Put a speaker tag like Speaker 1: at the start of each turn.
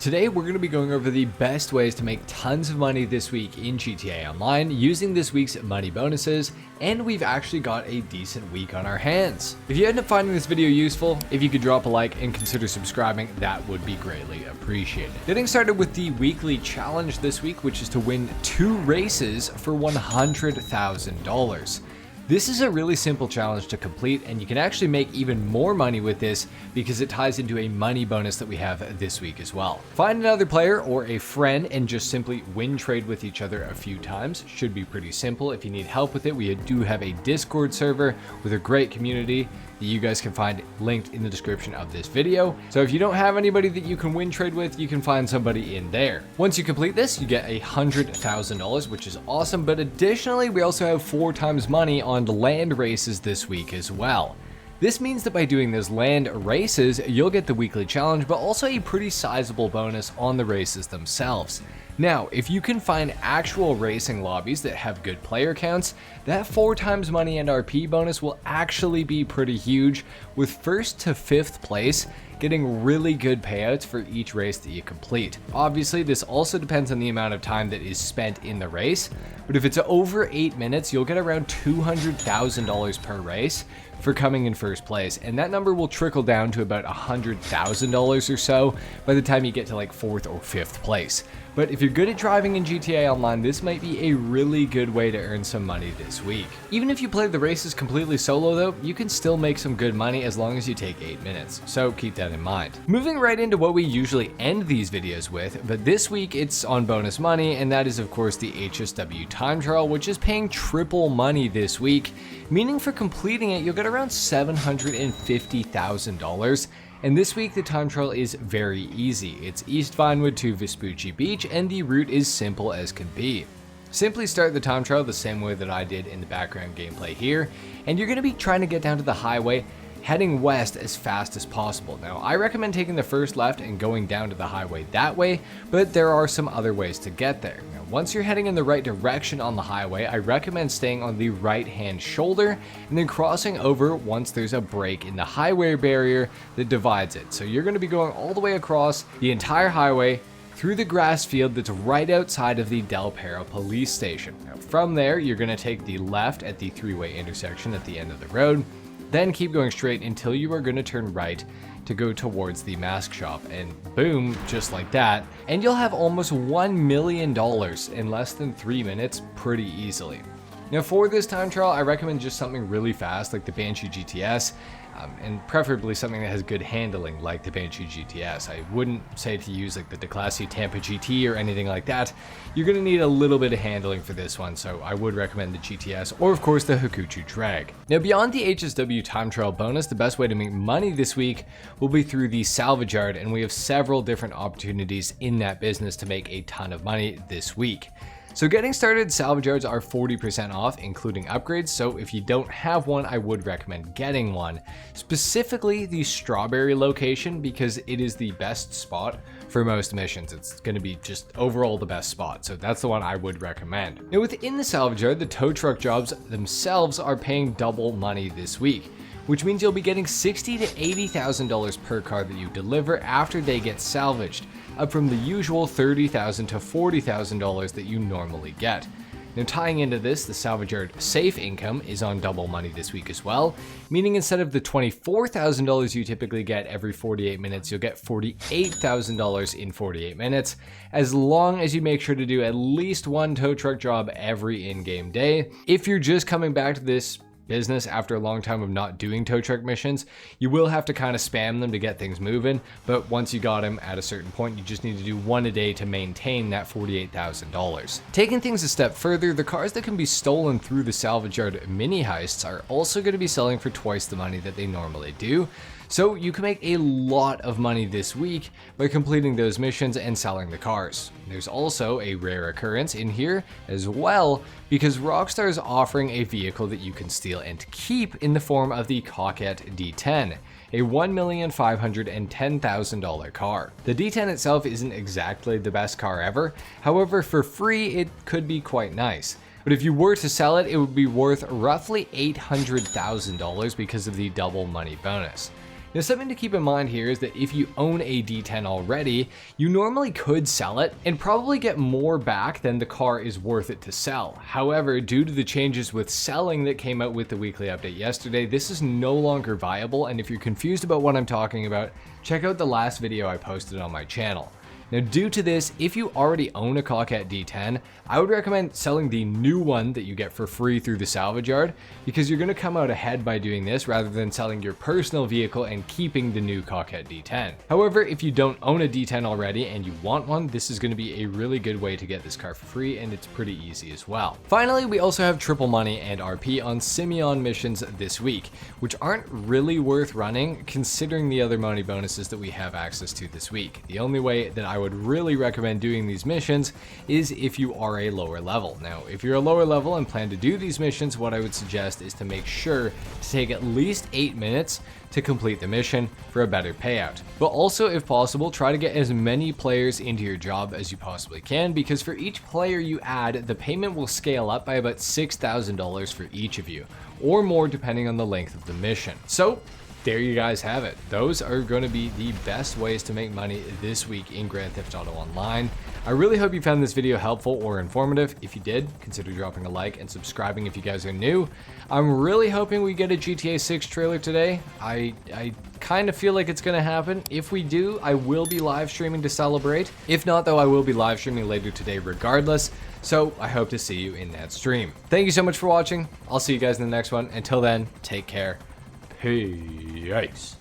Speaker 1: Today, we're going to be going over the best ways to make tons of money this week in GTA Online using this week's money bonuses, and we've actually got a decent week on our hands. If you end up finding this video useful, if you could drop a like and consider subscribing, that would be greatly appreciated. Getting started with the weekly challenge this week, which is to win 2 races for $100,000. This is a really simple challenge to complete, and you can actually make even more money with this because it ties into a money bonus that we have this week as well. Find another player or a friend and just simply win trade with each other a few times. Should be pretty simple. If you need help with it, we do have a Discord server with a great community that you guys can find linked in the description of this video. So if you don't have anybody that you can win trade with, you can find somebody in there. Once you complete this, you get $100,000, which is awesome. But additionally, we also have 4 times money on land races this week as well. This means that by doing those land races, you'll get the weekly challenge, but also a pretty sizable bonus on the races themselves. Now, if you can find actual racing lobbies that have good player counts, that 4 times money and RP bonus will actually be pretty huge, with 1st to 5th place getting really good payouts for each race that you complete. Obviously, this also depends on the amount of time that is spent in the race, but if it's over 8 minutes, you'll get around $200,000 per race for coming in 1st place, and that number will trickle down to about $100,000 or so by the time you get to like 4th or 5th place. But if you're good at driving in GTA Online, this might be a really good way to earn some money this week. Even if you play the races completely solo though, you can still make some good money as long as you take 8 minutes, so keep that in mind. Moving right into what we usually end these videos with, but this week it's on bonus money, and that is of course the HSW time trial, which is paying triple money this week, meaning for completing it you'll get around $750,000. And this week the time trial is very easy. It's East Vinewood to Vespucci Beach, and the route is simple as can be. Simply start the time trial the same way that I did in the background gameplay here, and you're going to be trying to get down to the highway, heading west as fast as possible. Now, I recommend taking the first left and going down to the highway that way, but there are some other ways to get there. Now, once you're heading in the right direction on the highway, I recommend staying on the right-hand shoulder and then crossing over once there's a break in the highway barrier that divides it. So you're going to be going all the way across the entire highway through the grass field that's right outside of the Del Perro police station. Now, from there, you're going to take the left at the 3-way intersection at the end of the road, then keep going straight until you are going to turn right to go towards the mask shop, and boom, just like that, and you'll have almost $1 million in less than 3 minutes pretty easily. Now for this time trial, I recommend just something really fast like the Banshee GTS, and preferably something that has good handling like the Banshee GTS. I wouldn't say to use like the Declasse Tampa GT or anything like that. You're going to need a little bit of handling for this one, so I would recommend the GTS or of course the Hakuchu Drag. Now beyond the HSW time trial bonus, the best way to make money this week will be through the salvage yard, and we have several different opportunities in that business to make a ton of money this week. So getting started, salvage yards are 40% off, including upgrades, so if you don't have one, I would recommend getting one. Specifically the Strawberry location, because it is the best spot for most missions. It's going to be just overall the best spot, so that's the one I would recommend. Now within the salvage yard, the tow truck jobs themselves are paying double money this week, which means you'll be getting $60,000 to $80,000 per car that you deliver after they get salvaged, up from the usual $30,000 to $40,000 that you normally get. Now tying into this, the salvage yard safe income is on double money this week as well, meaning instead of the $24,000 you typically get every 48 minutes, you'll get $48,000 in 48 minutes, as long as you make sure to do at least 1 tow truck job every in-game day. If you're just coming back to this business after a long time of not doing tow truck missions, you will have to kind of spam them to get things moving, but once you got them at a certain point, you just need to do 1 a day to maintain that $48,000. Taking things a step further, the cars that can be stolen through the salvage yard mini heists are also going to be selling for twice the money that they normally do. So you can make a lot of money this week by completing those missions and selling the cars. There's also a rare occurrence in here as well, because Rockstar is offering a vehicle that you can steal and keep in the form of the Coquette D10, a $1,510,000 car. The D10 itself isn't exactly the best car ever, however for free it could be quite nice. But if you were to sell it, it would be worth roughly $800,000 because of the double money bonus. Now something to keep in mind here is that if you own a D10 already, you normally could sell it and probably get more back than the car is worth it to sell. However, due to the changes with selling that came out with the weekly update yesterday, this is no longer viable, and if you're confused about what I'm talking about, check out the last video I posted on my channel. Now, due to this, if you already own a Coquette D10, I would recommend selling the new one that you get for free through the salvage yard, because you're going to come out ahead by doing this rather than selling your personal vehicle and keeping the new Coquette D10. However, if you don't own a D10 already and you want one, this is going to be a really good way to get this car for free, and it's pretty easy as well. Finally, we also have triple money and RP on Simeon missions this week, which aren't really worth running considering the other money bonuses that we have access to this week. The only way that I would really recommend doing these missions is if you are a lower level. Now, if you're a lower level and plan to do these missions, what I would suggest is to make sure to take at least 8 minutes to complete the mission for a better payout. But also, if possible, try to get as many players into your job as you possibly can, because for each player you add, the payment will scale up by about $6,000 for each of you, or more depending on the length of the mission. So there you guys have it. Those are going to be the best ways to make money this week in Grand Theft Auto Online. I really hope you found this video helpful or informative. If you did, consider dropping a like and subscribing if you guys are new. I'm really hoping we get a GTA 6 trailer today. I kind of feel like it's going to happen. If we do, I will be live streaming to celebrate. If not, though, I will be live streaming later today regardless. So I hope to see you in that stream. Thank you so much for watching. I'll see you guys in the next one. Until then, take care. Peace.